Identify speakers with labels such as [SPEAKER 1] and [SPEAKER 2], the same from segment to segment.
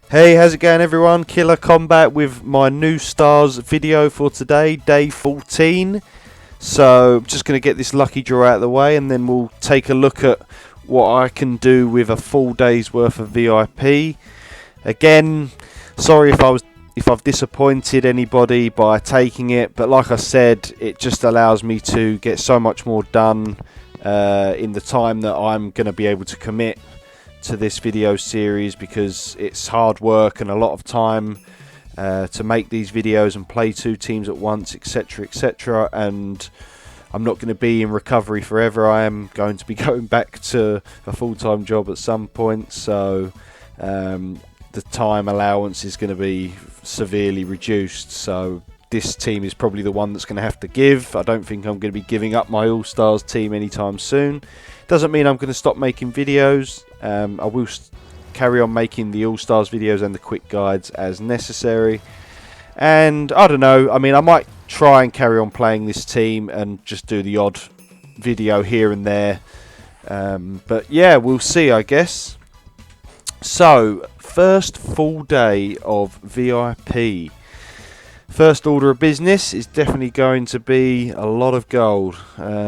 [SPEAKER 1] Hey, how's it going everyone? Killer Combat with my new stars video for today, day 14. So I'm just going to get this lucky draw out of the way and then we'll take a look at what I can do with a full day's worth of VIP. Again, sorry if I've disappointed anybody by taking it, but like I said, it just allows me to get so much more done in the time that I'm going to be able to commit to this video series, because it's hard work and a lot of time to make these videos and play two teams at once, etc, etc, and I'm not going to be in recovery forever. I am going to be going back to a full-time job at some point, so the time allowance is going to be severely reduced. So this team is probably the one that's going to have to give. I don't think I'm going to be giving up my All-Stars team anytime soon. Doesn't mean I'm going to stop making videos. I will carry on making the All-Stars videos and the quick guides as necessary. And I don't know, I mean, I might try and carry on playing this team and just do the odd video here and there. But yeah, we'll see, I guess. So, first full day of VIP. First order of business is definitely going to be a lot of gold.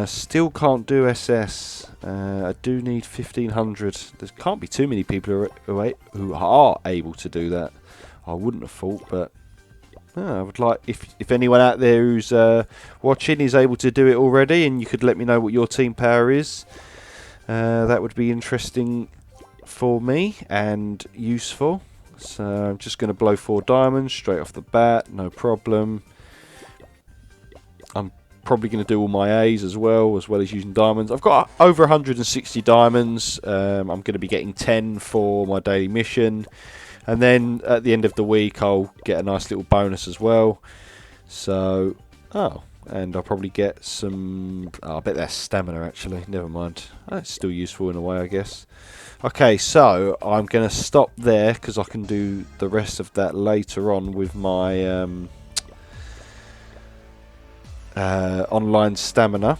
[SPEAKER 1] Still can't do SS. I do need 1500. There can't be too many people who are able to do that. I wouldn't have thought, but I would like, if anyone out there who's watching is able to do it already, and you could let me know what your team power is. That would be interesting for me and useful. So I'm just going to blow 4 diamonds straight off the bat, no problem. I'm probably going to do all my A's as well as using diamonds. I've got over 160 diamonds. I'm going to be getting 10 for my daily mission, and then at the end of the week I'll get a nice little bonus as well. So, and I'll probably get some, I bet that's stamina actually, never mind. That's still useful in a way, I guess. Okay, so I'm going to stop there because I can do the rest of that later on with my online stamina.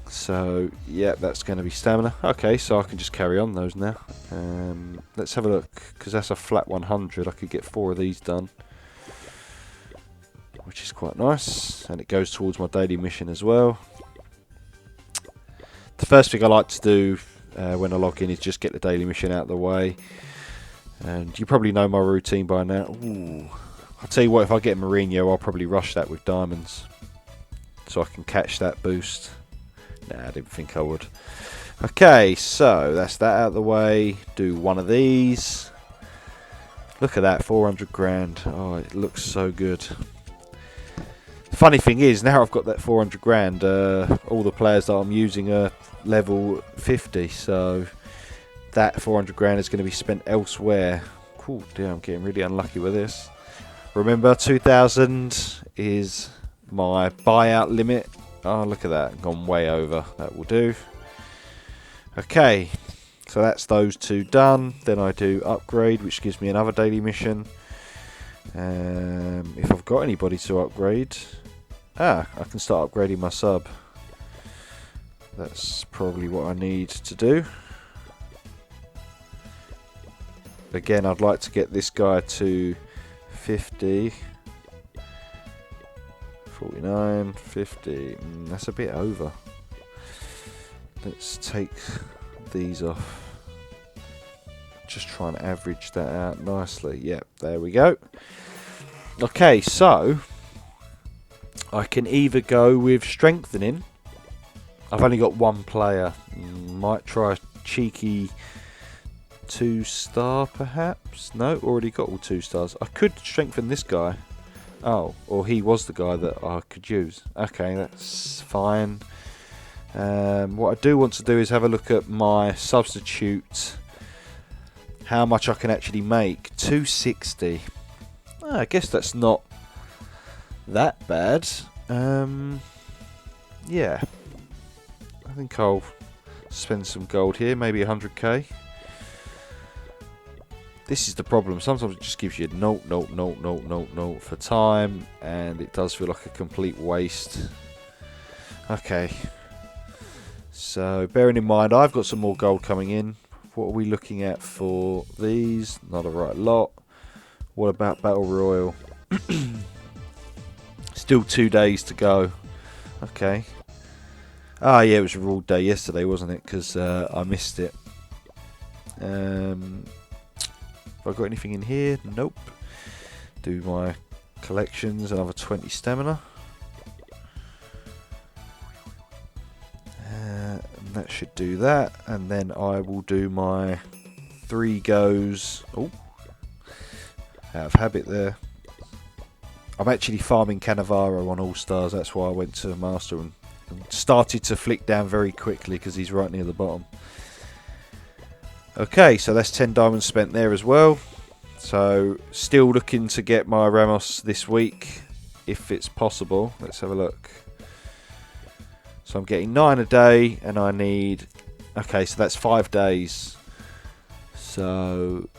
[SPEAKER 1] So, yeah, that's going to be stamina. Okay, so I can just carry on those now. Let's have a look, because that's a flat 100. I could get 4 of these done, which is quite nice. And it goes towards my daily mission as well. The first thing I like to do when I log in is just get the daily mission out of the way. And you probably know my routine by now. Ooh. I'll tell you what, if I get Mourinho, I'll probably rush that with diamonds, so I can catch that boost. Nah, I didn't think I would. Okay, so that's that out of the way. Do one of these. Look at that, 400 grand. Oh, it looks so good. Funny thing is, now I've got that 400 grand, all the players that I'm using are level 50, so that 400 grand is going to be spent elsewhere. Cool, damn, I'm getting really unlucky with this. Remember, 2,000 is my buyout limit. Oh, look at that, gone way over. That will do. Okay, so that's those 2 done. Then I do upgrade, which gives me another daily mission. If I've got anybody to upgrade, I can start upgrading my sub. That's probably what I need to do. Again, I'd like to get this guy to 50, 49, 50. That's a bit over. Let's take these off. Just try and average that out nicely. Yep, there we go. Okay, so I can either go with strengthening. I've only got 1 player. Might try a cheeky 2-star perhaps. No, already got all 2 stars. I could strengthen this guy. Oh, or he was the guy that I could use. Okay, that's fine. What I do want to do is have a look at my substitute. How much I can actually make. 260. I guess that's not that bad. Yeah. I think I'll spend some gold here, maybe 100k. This is the problem. Sometimes it just gives you no for time, and it does feel like a complete waste. Okay. So, bearing in mind, I've got some more gold coming in. What are we looking at for these? Not a right lot. What about Battle Royal? Still 2 days to go. Okay. Ah, yeah, it was a rule day yesterday, wasn't it? Because I missed it. Have I got anything in here? Nope. Do my collections, another 20 stamina. And that should do that. And then I will do my 3 goes. Oh, out of habit there. I'm actually farming Cannavaro on All-Stars. That's why I went to Master and started to flick down very quickly because he's right near the bottom. Okay, so that's 10 diamonds spent there as well. So still looking to get my Ramos this week if it's possible. Let's have a look. So I'm getting 9 a day and I need... Okay, so that's 5 days. So...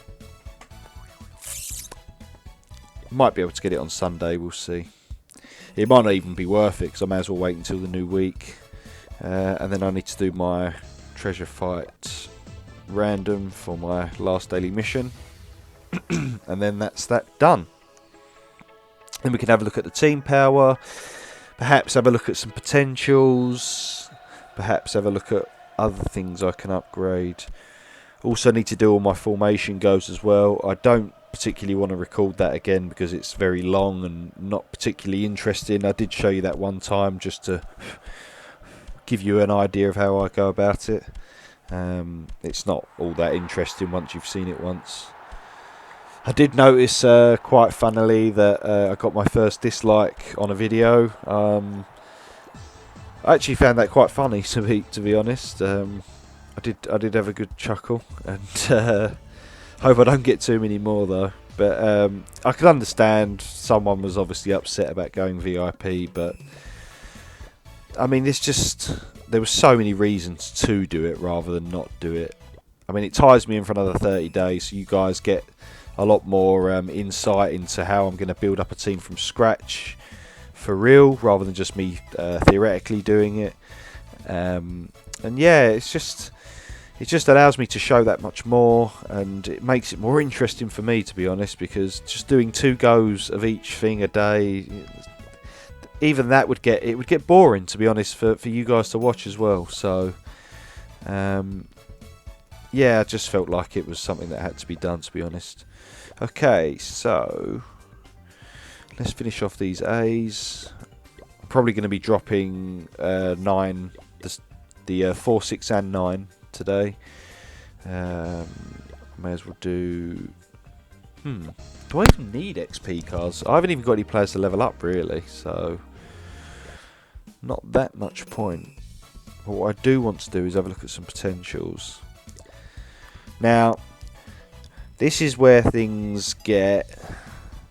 [SPEAKER 1] might be able to get it on Sunday, we'll see. It might not even be worth it because I may as well wait until the new week. And then I need to do my treasure fight random for my last daily mission. And then that's that done. Then we can have a look at the team power. Perhaps have a look at some potentials. Perhaps have a look at other things I can upgrade. Also need to do all my formation goes as well. I don't particularly want to record that again because it's very long and not particularly interesting. I did show you that one time just to give you an idea of how I go about it. It's not all that interesting once you've seen it once. I did notice quite funnily that I got my first dislike on a video. I actually found that quite funny to be honest. I did have a good chuckle, and hope I don't get too many more though. But I could understand someone was obviously upset about going VIP, but I mean, it's just there were so many reasons to do it rather than not do it. I mean, it ties me in for another 30 days, so you guys get a lot more insight into how I'm going to build up a team from scratch for real, rather than just me theoretically doing it. And yeah, it just allows me to show that much more, and it makes it more interesting for me, to be honest, because just doing 2 goes of each thing a day, even that would get boring, to be honest, for you guys to watch as well. So yeah, I just felt like it was something that had to be done, to be honest. Okay, so let's finish off these A's. I'm probably going to be dropping 9, the 4, 6 and 9 today. May as well do... do I even need XP cards? I haven't even got any players to level up, really, so not that much point. But what I do want to do is have a look at some potentials. Now, this is where things get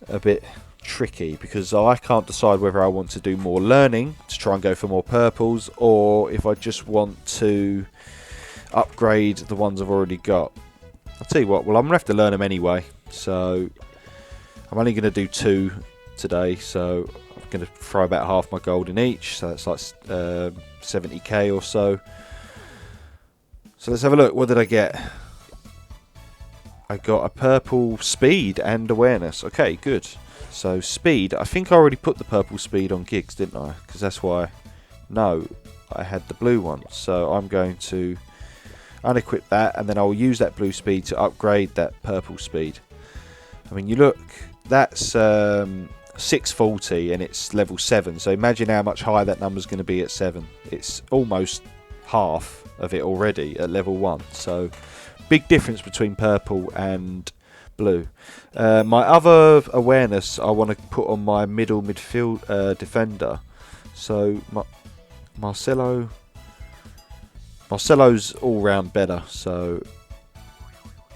[SPEAKER 1] a bit tricky, because I can't decide whether I want to do more learning to try and go for more purples, or if I just want to upgrade the ones I've already got. I'll tell you what, well, I'm going to have to learn them anyway, so I'm only going to do 2 today, so I'm going to throw about half my gold in each, so that's like 70k or so. So let's have a look. What did I get? I got a purple speed and awareness. Okay, good. So speed, I think I already put the purple speed on gigs, didn't I? Because that's why, no, I had the blue one. So I'm going to unequip that, and then I'll use that blue speed to upgrade that purple speed. I mean, you look, that's 640 and it's level 7. So imagine how much higher that number's going to be at 7. It's almost half of it already at level 1. So big difference between purple and blue. My other awareness I want to put on my midfield defender. So Marcelo's all round better, so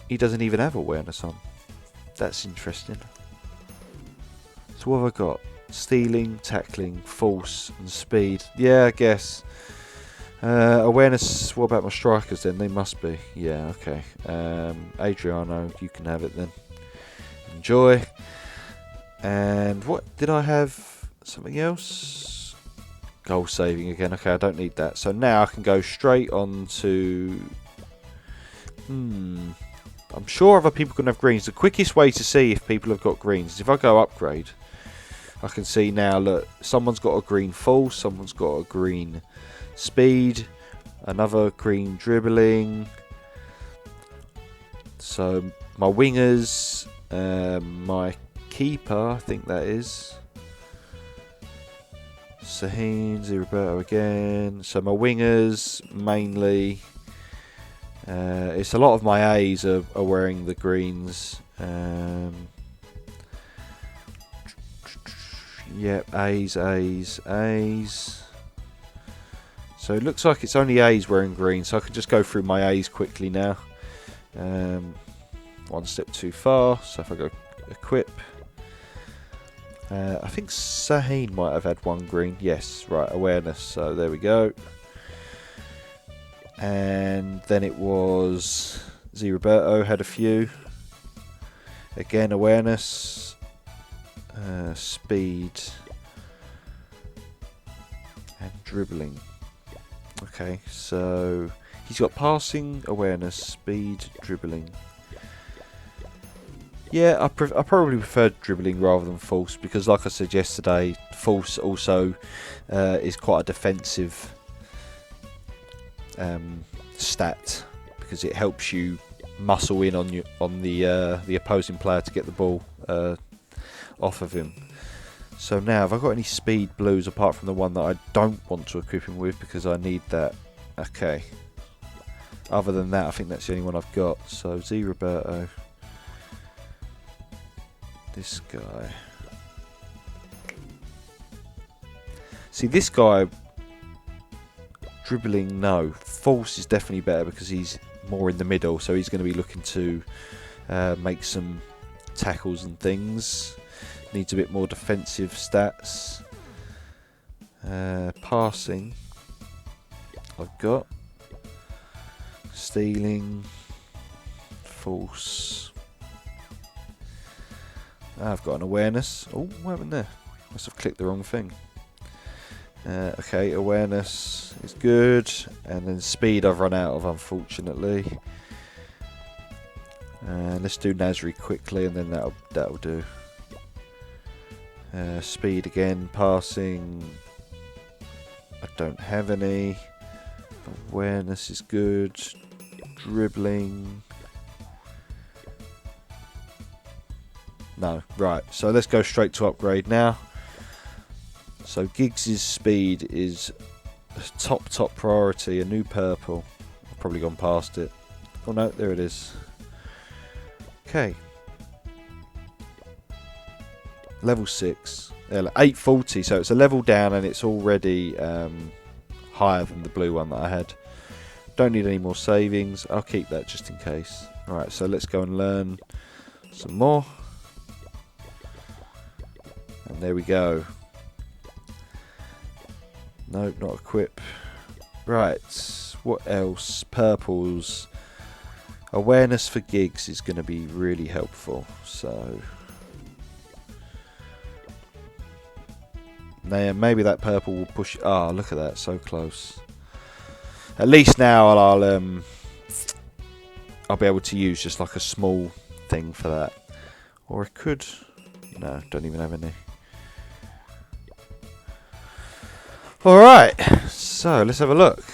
[SPEAKER 1] he doesn't even have awareness on. That's interesting. So what have I got? Stealing, tackling, force and speed. Yeah, I guess. Awareness, what about my strikers then? They must be. Yeah, okay. Adriano, you can have it then. Enjoy. And what did I have? Something else? Goal saving again. Okay, I don't need that. So now I can go straight on to... I'm sure other people can have greens. The quickest way to see if people have got greens is if I go upgrade. I can see now, look, someone's got a green false, someone's got a green speed, another green dribbling. So my wingers, my keeper, I think that is Sahin, Roberto again. So my wingers mainly, it's a lot of my A's are wearing the greens. Yep, A's. So it looks like it's only A's wearing green, so I can just go through my A's quickly now. One step too far, so if I go equip, I think Sahin might have had one green. Yes, right, awareness, so there we go. And then it was Roberto had a few. Again, awareness, speed, and dribbling. Okay, so he's got passing, awareness, speed, dribbling. Yeah, I probably prefer dribbling rather than false, because like I said yesterday, false also is quite a defensive stat, because it helps you muscle in on the opposing player to get the ball off of him. So now, have I got any speed blues apart from the one that I don't want to equip him with because I need that? Okay. Other than that, I think that's the only one I've got. So Roberto. This guy. See, this guy, dribbling, no. False is definitely better because he's more in the middle, so he's going to be looking to make some tackles and things. Needs a bit more defensive stats. Passing, I've got. Stealing, false. I've got an awareness. Oh, what happened there? Must have clicked the wrong thing. Okay, awareness is good, and then speed I've run out of, unfortunately. Let's do Nasri quickly, and then that'll do. Speed again, passing. I don't have any. Awareness is good. Dribbling. No, right. So let's go straight to upgrade now. So Giggs' speed is top priority. A new purple. I've probably gone past it. Oh no, there it is. Okay. Level 6. 840, so it's a level down and it's already higher than the blue one that I had. Don't need any more savings. I'll keep that just in case. Alright, so let's go and learn some more. And there we go. Nope, not equip. Right, what else? Purples. Awareness for Giggs is going to be really helpful. So maybe that purple will push. Ah, look at that, so close. At least now I'll be able to use just like a small thing for that. Or I could. No, don't even have any. Alright, so let's have a look.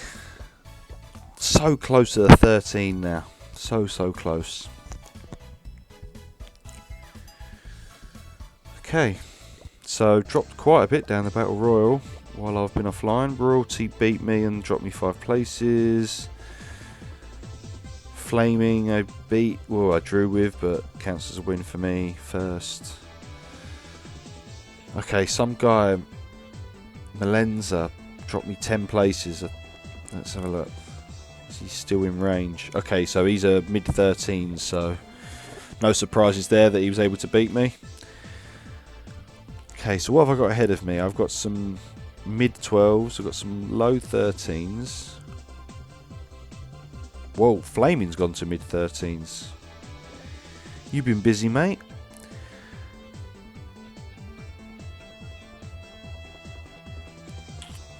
[SPEAKER 1] So close to the 13 now. So close. Okay, so dropped quite a bit down the Battle Royal while I've been offline. Royalty beat me and dropped me 5 places. Flaming I beat, well I drew with, but counts as a win for me first. Okay, some guy, Melenza, dropped me 10 places. Let's have a look. Is he still in range? Okay, so he's a mid-13s, so no surprises there that he was able to beat me. Okay, so what have I got ahead of me? I've got some mid-12s, I've got some low 13s. Whoa, Flaming's gone to mid-13s. You've been busy, mate.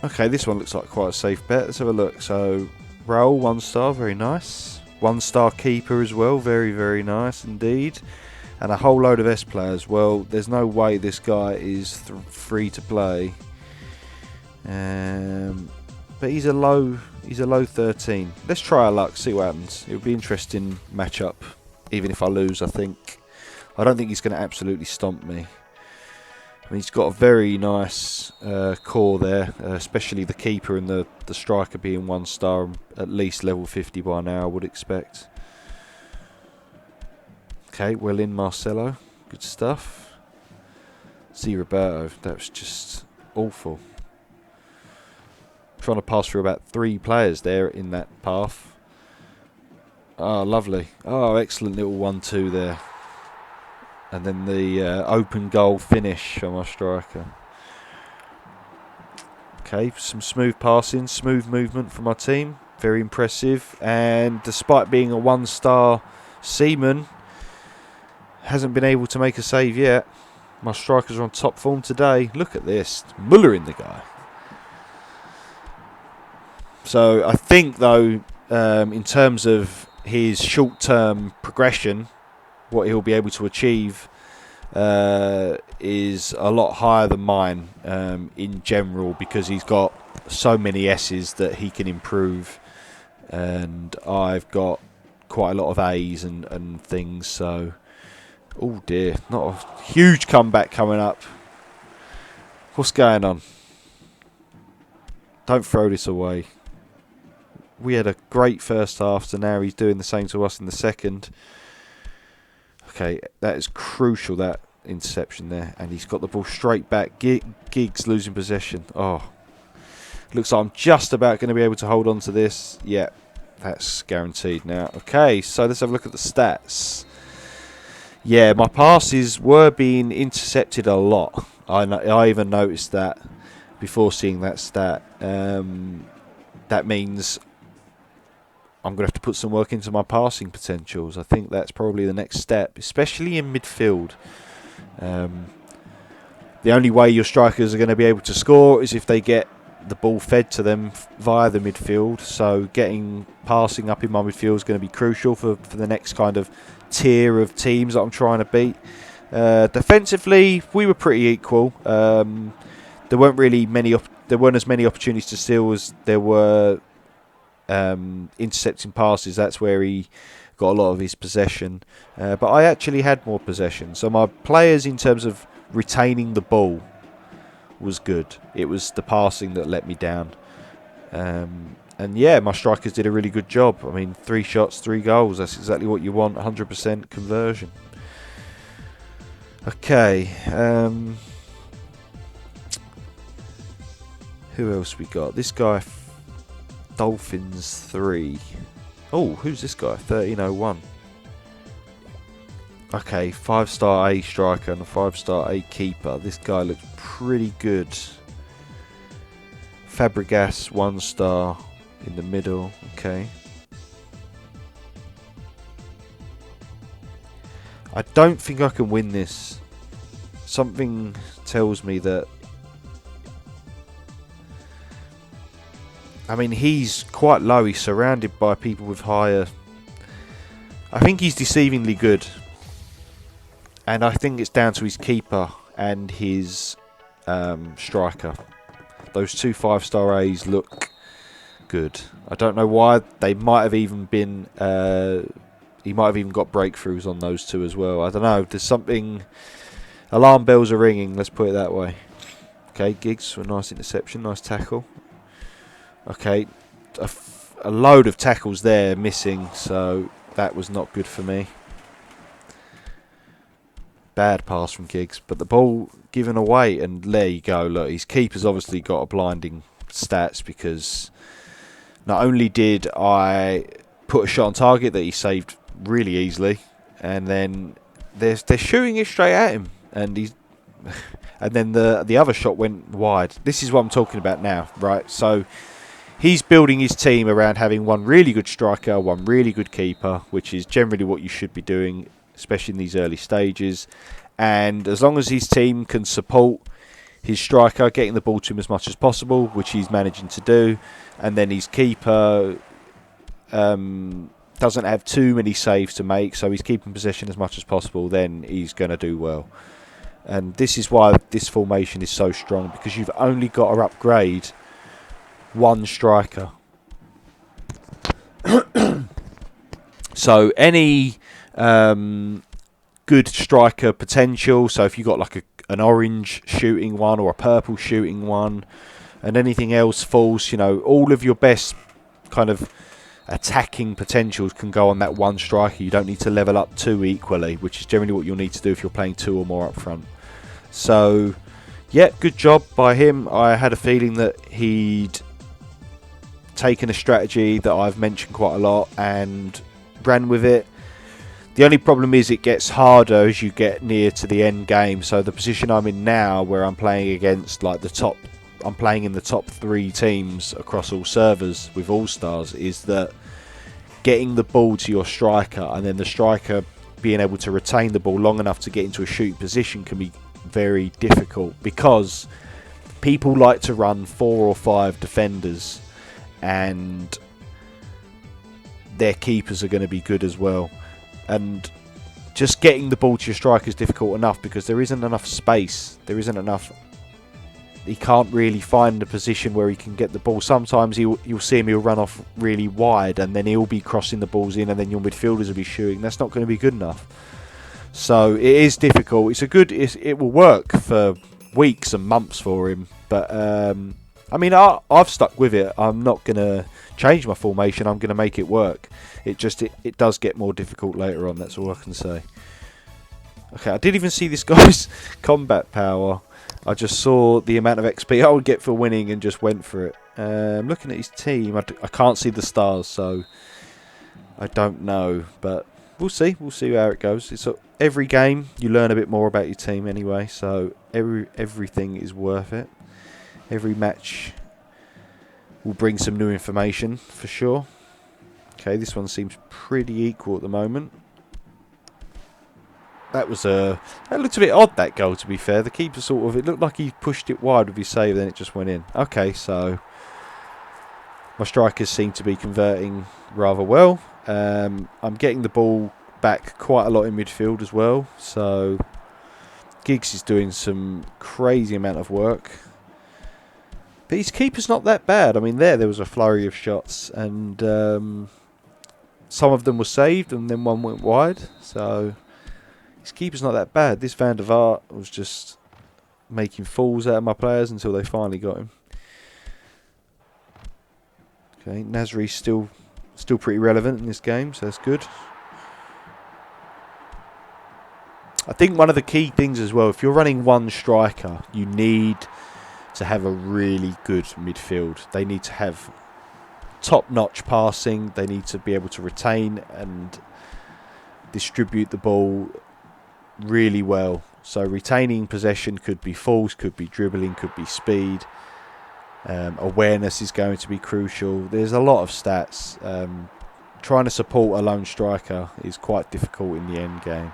[SPEAKER 1] Okay, this one looks like quite a safe bet. Let's have a look. So, Raul, 1 star, very nice. 1-star keeper as well. Very, very nice indeed. And a whole load of S players. Well, there's no way this guy is free to play. But he's a low 13. Let's try our luck, see what happens. It'll be an interesting matchup, even if I lose. I don't think he's going to absolutely stomp me. I mean, he's got a very nice core there, especially the keeper and the striker being 1-star, at least level 50 by now, I would expect. Okay, well in Marcelo, good stuff. See Roberto, that was just awful. Trying to pass through about 3 players there in that path. Oh, lovely. Oh, excellent little 1-2 there. And then the open goal finish from our striker. Okay, some smooth passing, smooth movement from our team. Very impressive. And despite being a 1-star seaman, hasn't been able to make a save yet. My strikers are on top form today. Look at this. Muller in the guy. So I think, though, in terms of his short-term progression, what he'll be able to achieve is a lot higher than mine in general, because he's got so many S's that he can improve, and I've got quite a lot of A's and things. So, oh dear, not a huge comeback coming up. What's going on? Don't throw this away. We had a great first half, so now he's doing the same to us in the second. Okay, that is crucial, that interception there. And he's got the ball straight back. Giggs losing possession. Oh, looks like I'm just about going to be able to hold on to this. Yeah, that's guaranteed now. Okay, so let's have a look at the stats. Yeah, my passes were being intercepted a lot. I even noticed that before seeing that stat. That means I'm going to have to put some work into my passing potentials. I think that's probably the next step, especially in midfield. The only way your strikers are going to be able to score is if they get the ball fed to them via the midfield. So getting passing up in my midfield is going to be crucial for the next kind of tier of teams that I'm trying to beat. Defensively, we were pretty equal. There weren't really there weren't as many opportunities to steal as there were intercepting passes. That's where he got a lot of his possession. But I actually had more possession. So my players, in terms of retaining the ball, was good. It was the passing that let me down. And yeah, my strikers did a really good job. I mean, 3 shots, 3 goals. That's exactly what you want. 100% conversion. Okay. Who else we got? This guy, Dolphins 3. Oh, who's this guy? 1301. Okay, 5-star A striker and a 5-star A keeper. This guy looks pretty good. Fabregas 1-star in the middle. Okay. I don't think I can win this. Something tells me that. I mean, he's quite low. He's surrounded by people with higher. I think he's deceivingly good. And I think it's down to his keeper and his striker. Those 2 5-star A's look good. I don't know why. They might have even been. He might have even got breakthroughs on those 2 as well. I don't know. There's something. Alarm bells are ringing. Let's put it that way. Okay, Giggs for a nice interception, nice tackle. Okay, a load of tackles there missing, so that was not good for me. Bad pass from Giggs, but the ball given away, and there you go. Look, his keeper's obviously got a blinding stats, because not only did I put a shot on target that he saved really easily, and then they're shooting it straight at him, and then the other shot went wide. This is what I'm talking about now, right? So he's building his team around having one really good striker, one really good keeper, which is generally what you should be doing, especially in these early stages. And as long as his team can support his striker getting the ball to him as much as possible, which he's managing to do, and then his keeper doesn't have too many saves to make, so he's keeping possession as much as possible, then he's going to do well. And this is why this formation is so strong, because you've only got to upgrade one striker. So any good striker potential, so if you've got like an orange shooting one or a purple shooting one, and anything else falls, you know, all of your best kind of attacking potentials can go on that one striker. You don't need to level up two equally, which is generally what you'll need to do if you're playing two or more up front. So yeah, good job by him. I had a feeling that he'd taken a strategy that I've mentioned quite a lot and ran with it. The only problem is it gets harder as you get near to the end game. So the position I'm in now, where I'm playing against like I'm playing in the top 3 teams across all servers with All-Stars, is that getting the ball to your striker and then the striker being able to retain the ball long enough to get into a shooting position can be very difficult, because people like to run 4 or 5 defenders and their keepers are going to be good as well. And just getting the ball to your striker is difficult enough because there isn't enough space. There isn't enough. He can't really find a position where he can get the ball. Sometimes you'll see him, he'll run off really wide and then he'll be crossing the balls in and then your midfielders will be shooting. That's not going to be good enough. So it is difficult. It will work for weeks and months for him. But I mean, I've stuck with it. I'm not going to change my formation. I'm going to make it work. It does get more difficult later on. That's all I can say. Okay, I didn't even see this guy's combat power. I just saw the amount of XP I would get for winning and just went for it. Looking at his team, I can't see the stars, so I don't know. But we'll see. We'll see how it goes. Every game you learn a bit more about your team anyway, so everything is worth it. Every match will bring some new information for sure. Okay, this one seems pretty equal at the moment. That looked a bit odd, that goal, to be fair. The keeper it looked like he pushed it wide with his save, then it just went in. Okay, so my strikers seem to be converting rather well. I'm getting the ball back quite a lot in midfield as well, so Giggs is doing some crazy amount of work. But his keeper's not that bad. I mean, there was a flurry of shots, and some of them were saved, and then one went wide. So his keeper's not that bad. This Van der Vaart was just making fools out of my players until they finally got him. Okay, Nasri's still pretty relevant in this game, so that's good. I think one of the key things as well, if you're running one striker, you need to have a really good midfield. They need to have top-notch passing. They need to be able to retain and distribute the ball really well. So retaining possession could be force, could be dribbling, could be speed. Awareness is going to be crucial. There's a lot of stats. Trying to support a lone striker is quite difficult in the end game.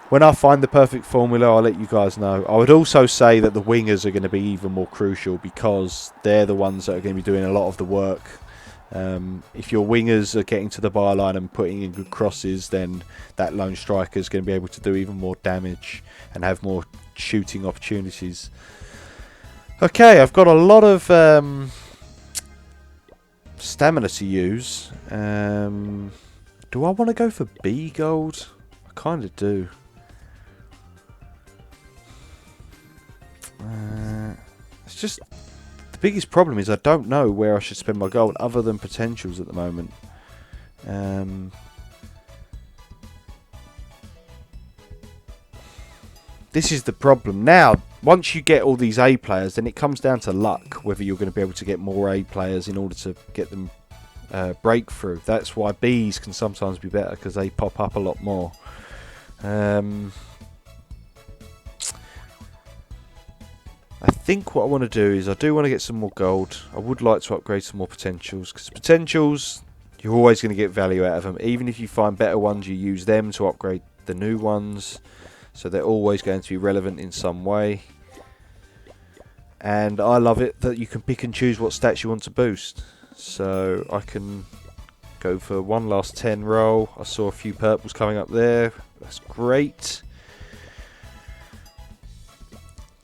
[SPEAKER 1] When I find the perfect formula, I'll let you guys know. I would also say that the wingers are going to be even more crucial because they're the ones that are going to be doing a lot of the work. If your wingers are getting to the byline and putting in good crosses, then that lone striker is going to be able to do even more damage and have more shooting opportunities. Okay, I've got a lot of stamina to use. Do I want to go for B gold? I kind of do. It's just the biggest problem is I don't know where I should spend my gold other than potentials at the moment. This is the problem. Now, once you get all these A players, then it comes down to luck whether you're going to be able to get more A players in order to get them breakthrough. That's why Bs can sometimes be better because they pop up a lot more. I think what I want to do is I do want to get some more gold. I would like to upgrade some more potentials because potentials, you're always going to get value out of them. Even if you find better ones, you use them to upgrade the new ones. So they're always going to be relevant in some way. And I love it that you can pick and choose what stats you want to boost. So I can Go for one last 10 roll. I saw a few purples coming up there. That's great.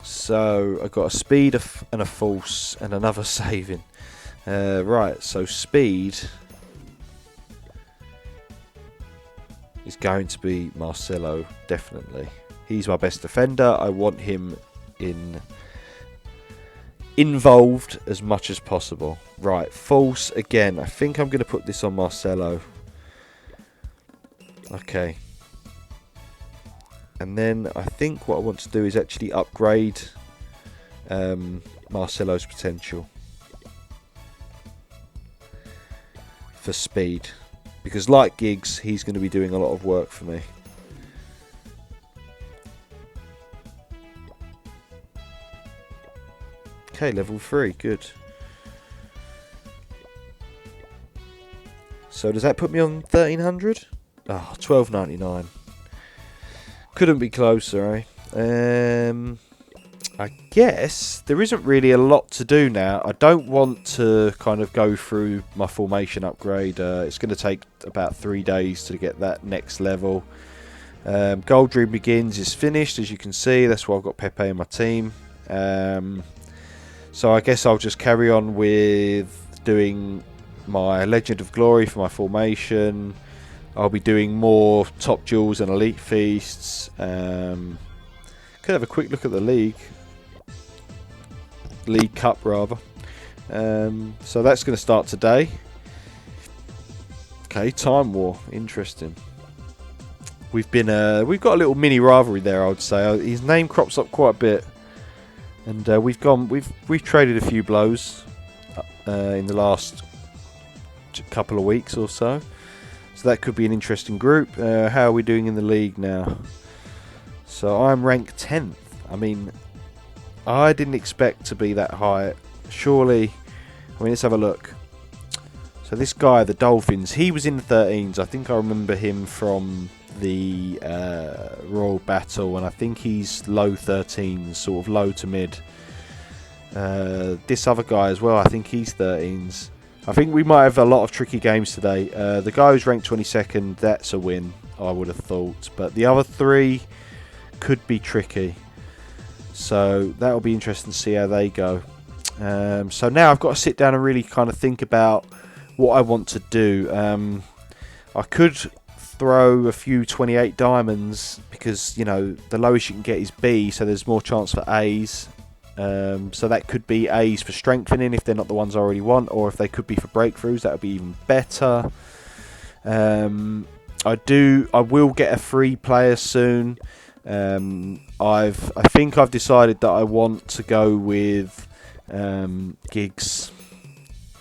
[SPEAKER 1] So I got a speed and a false and another saving. Right, so speed is going to be Marcelo, definitely. He's my best defender. I want him involved as much as possible. Right, false again. I think I'm going to put this on Marcelo. Okay. And then I think what I want to do is actually upgrade Marcelo's potential for speed. Because like Giggs, he's going to be doing a lot of work for me. Okay, level 3, good. So does that put me on 1300? Oh, 12.99. Couldn't be closer, eh? I guess there isn't really a lot to do now. I don't want to kind of go through my formation upgrade. It's going to take about 3 days to get that next level. Gold Dream Begins is finished, as you can see. That's why I've got Pepe in my team. So I guess I'll just carry on with doing my Legend of Glory for my formation. I'll be doing more Top Duels and Elite Feasts. Could have a quick look at the League Cup rather. So that's going to start today. Okay, Time War, interesting. We've got a little mini rivalry there, I would say. His name crops up quite a bit, and we've traded a few blows in the last couple of weeks or so. So that could be an interesting group. How are we doing in the league now? So I'm ranked 10th. I mean, I didn't expect to be that high. Surely, I mean, let's have a look. So this guy, the Dolphins, he was in the 13s. I think I remember him from the Royal Battle, and I think he's low 13s, sort of low to mid. This other guy as well, I think he's 13s. I think we might have a lot of tricky games today. The guy who's ranked 22nd, that's a win, I would have thought. But the other 3 could be tricky. So that'll be interesting to see how they go. So now I've got to sit down and really kind of think about what I want to do. I could throw a few 28 diamonds because, you know, the lowest you can get is B, so there's more chance for A's. So that could be A's for strengthening if they're not the ones I already want, or if they could be for breakthroughs, that would be even better. I will get a free player soon. I think I've decided that I want to go with Giggs,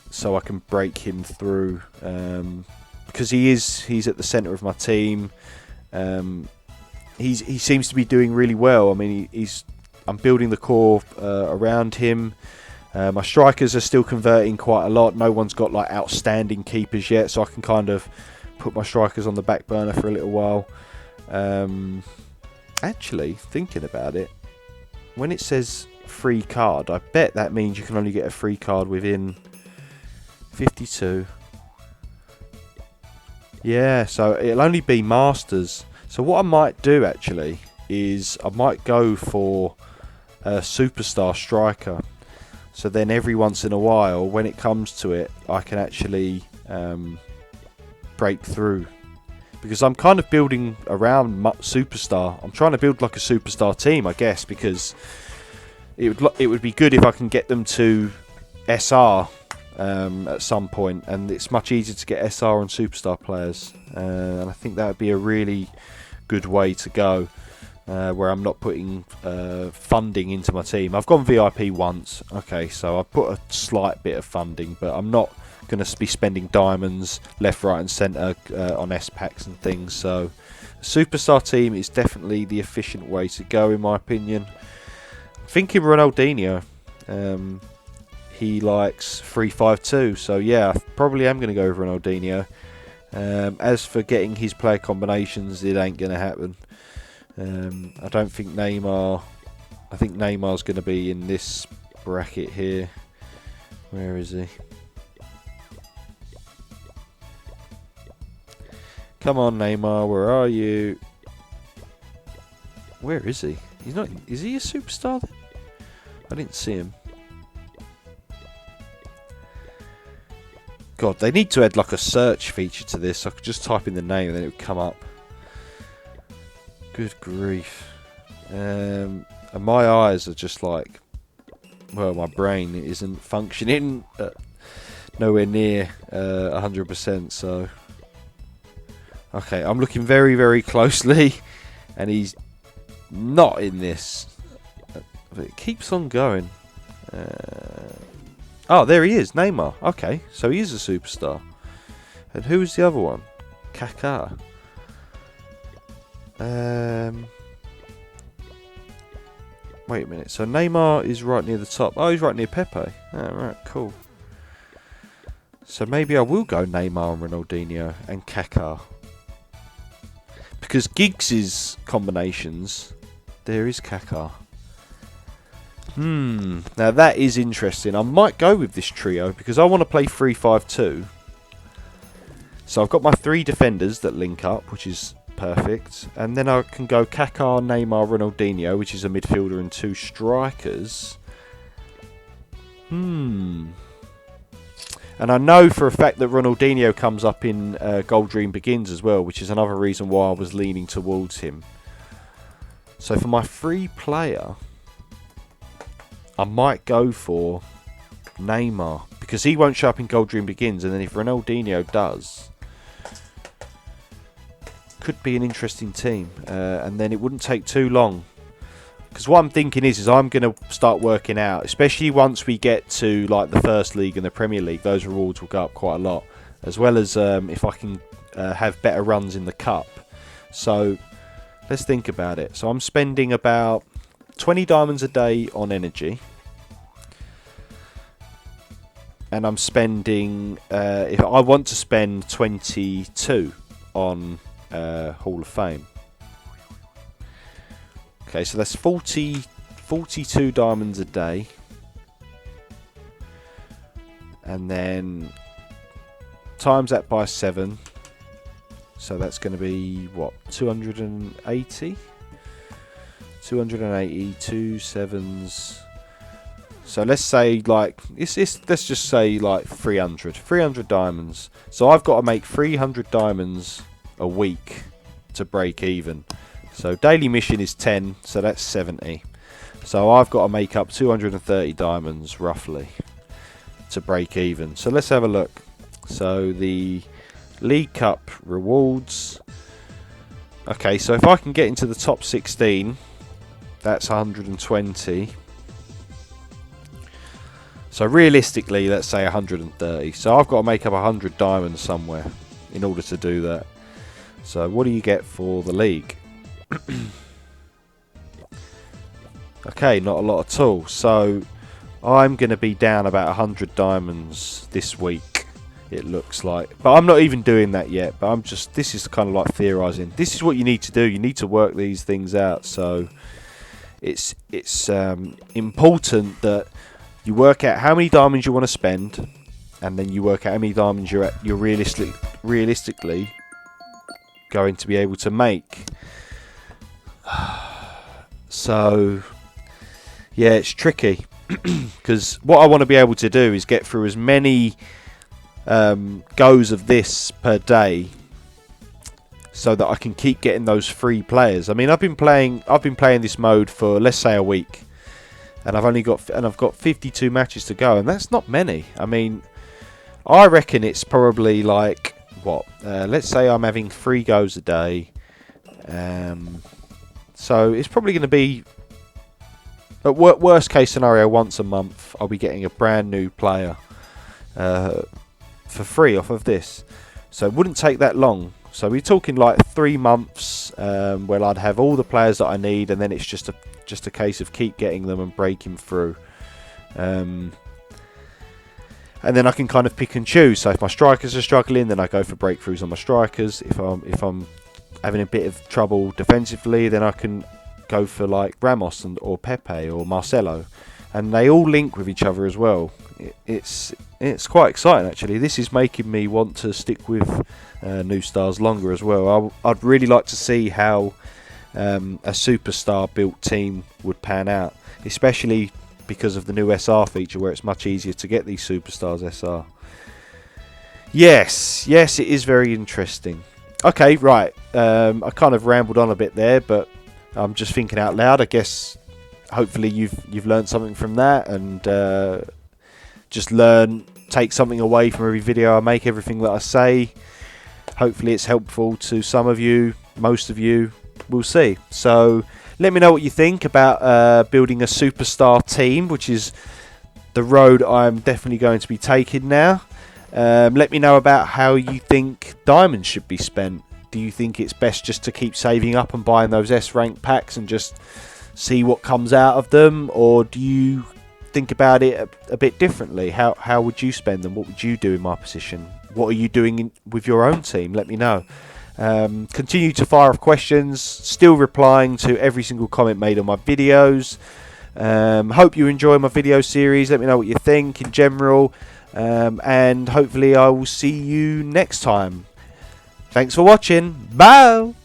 [SPEAKER 1] so I can break him through, because he's at the centre of my team. He seems to be doing really well. I mean, I'm building the core around him. My strikers are still converting quite a lot. No one's got like outstanding keepers yet, so I can kind of put my strikers on the back burner for a little while. Actually, thinking about it, when it says free card, I bet that means you can only get a free card within 52. Yeah, so it'll only be Masters. So what I might do actually is I might go for a superstar striker. So then every once in a while, when it comes to it, I can actually break through. Because I'm kind of building around superstar. I'm trying to build like a superstar team, I guess, because it would be good if I can get them to SR at some point, and it's much easier to get SR and superstar players. And I think that would be a really good way to go, where I'm not putting funding into my team. I've gone VIP once, okay, so I've put a slight bit of funding, but I'm not going to be spending diamonds left, right and centre on S packs and things. So a superstar team is definitely the efficient way to go, in my opinion. I'm thinking Ronaldinho. He likes 3-5-2, so yeah, I probably am going to go with Ronaldinho. As for getting his player combinations, it ain't going to happen. I don't think Neymar. I think Neymar's going to be in this bracket here. Where is he? Come on, Neymar, where are you? Where is he? He's not. Is he a superstar then? I didn't see him. God, they need to add like a search feature to this. I could just type in the name and then it would come up. Good grief. And my eyes are just like, well, my brain isn't functioning nowhere near 100%. So, okay, I'm looking very, very closely, and he's not in this. But it keeps on going. Oh, there he is, Neymar. Okay, so he is a superstar. And who was the other one? Kaká. Wait a minute. So Neymar is right near the top. Oh, he's right near Pepe. Oh, right, cool. So maybe I will go Neymar and Ronaldinho and Kaká. Because Giggs' combinations, there is Kaká. Now that is interesting. I might go with this trio because I want to play 3-5-2. So I've got my 3 defenders that link up, which is perfect. And then I can go Kaká, Neymar, Ronaldinho, which is a midfielder and 2 strikers. And I know for a fact that Ronaldinho comes up in Gold Dream Begins as well, which is another reason why I was leaning towards him. So for my free player, I might go for Neymar because he won't show up in Gold Dream Begins, and then if Ronaldinho does, could be an interesting team, and then it wouldn't take too long. Because what I'm thinking is I'm going to start working out, especially once we get to like the First League and the Premier League, those rewards will go up quite a lot, as well as if I can have better runs in the Cup. So let's think about it. So I'm spending about 20 diamonds a day on energy, and I'm spending if I want to spend 22 on Hall of Fame. Okay, so that's 42 diamonds a day, and then times that by 7, so that's going to be what, 280, 2 sevens. So let's say like let's just say like 300 diamonds. So I've got to make 300 diamonds a week to break even. So daily mission is 10, so that's 70. So I've got to make up 230 diamonds roughly to break even. So let's have a look. So the League Cup rewards. Okay, so if I can get into the top 16, that's 120. So realistically, let's say 130. So I've got to make up 100 diamonds somewhere in order to do that. So what do you get for the league? Okay, not a lot at all. So I'm going to be down about 100 diamonds this week, it looks like. But I'm not even doing that yet. But I'm just, this is kind of like theorising. This is what you need to do. You need to work these things out. So it's important that you work out how many diamonds you want to spend, and then you work out how many diamonds you're realistically going to be able to make. So yeah, it's tricky because what I want to be able to do is get through as many goes of this per day, so that I can keep getting those free players. I mean, I've been playing this mode for, let's say, a week, and I've got 52 matches to go, and that's not many. I mean, I reckon it's probably like what? Let's say I'm having 3 goes a day. So it's probably going to be, at worst case scenario, once a month I'll be getting a brand new player for free off of this. So it wouldn't take that long. So we're talking like 3 months where I'd have all the players that I need, and then it's just a case of keep getting them and breaking through. And then I can kind of pick and choose. So if my strikers are struggling, then I go for breakthroughs on my strikers. If I'm having a bit of trouble defensively, then I can go for like Ramos or Pepe or Marcelo, and they all link with each other as well. It's It's quite exciting actually. This is making me want to stick with NEWSTARS longer as well. I'd really like to see how a superstar built team would pan out, especially because of the new SR feature where it's much easier to get these superstars SR. Yes, it is very interesting. Okay, right. I kind of rambled on a bit there, but I'm just thinking out loud. I guess hopefully you've learned something from that, and just take something away from every video I make, everything that I say. Hopefully it's helpful to some of you, most of you. We'll see. So let me know what you think about building a superstar team, which is the road I'm definitely going to be taking now. Let me know about how you think diamonds should be spent. Do you think it's best just to keep saving up and buying those S rank packs and just see what comes out of them, or do you think about it a bit differently? How would you spend them? What would you do in my position? What are you doing with your own team? Let me know. Continue to fire off questions, still replying to every single comment made on my videos. Hope you enjoy my video series. Let me know what you think in general, and hopefully I will see you next time. Thanks for watching. Bye.